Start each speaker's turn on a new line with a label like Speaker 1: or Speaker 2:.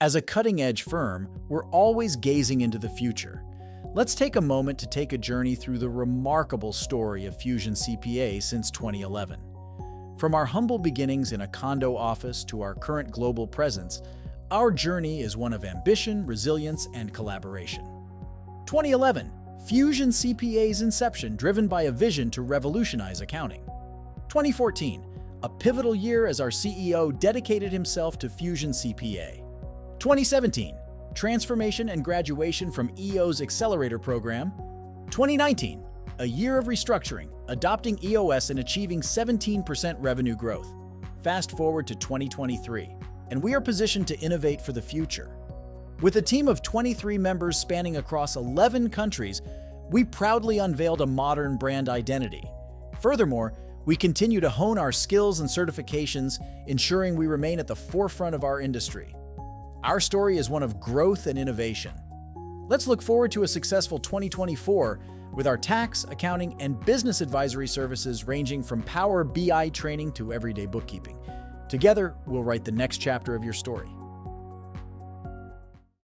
Speaker 1: As a cutting-edge firm, we're always gazing into the future. Let's take a moment to take a journey through the remarkable story of Fusion CPA since 2011. From our humble beginnings in a condo office to our current global presence, our journey is one of ambition, resilience, and collaboration. 2011, Fusion CPA's inception, driven by a vision to revolutionize accounting. 2014, a pivotal year as our CEO dedicated himself to Fusion CPA. 2017, transformation and graduation from EO's accelerator program. 2019, a year of restructuring, adopting EOS and achieving 17% revenue growth. Fast forward to 2023, and we are positioned to innovate for the future. With a team of 23 members spanning across 11 countries, we proudly unveiled a modern brand identity. Furthermore, we continue to hone our skills and certifications, ensuring we remain at the forefront of our industry. Our story is one of growth and innovation. Let's look forward to a successful 2024 with our tax, accounting, and business advisory services ranging from Power BI training to everyday bookkeeping. Together, we'll write the next chapter of your story.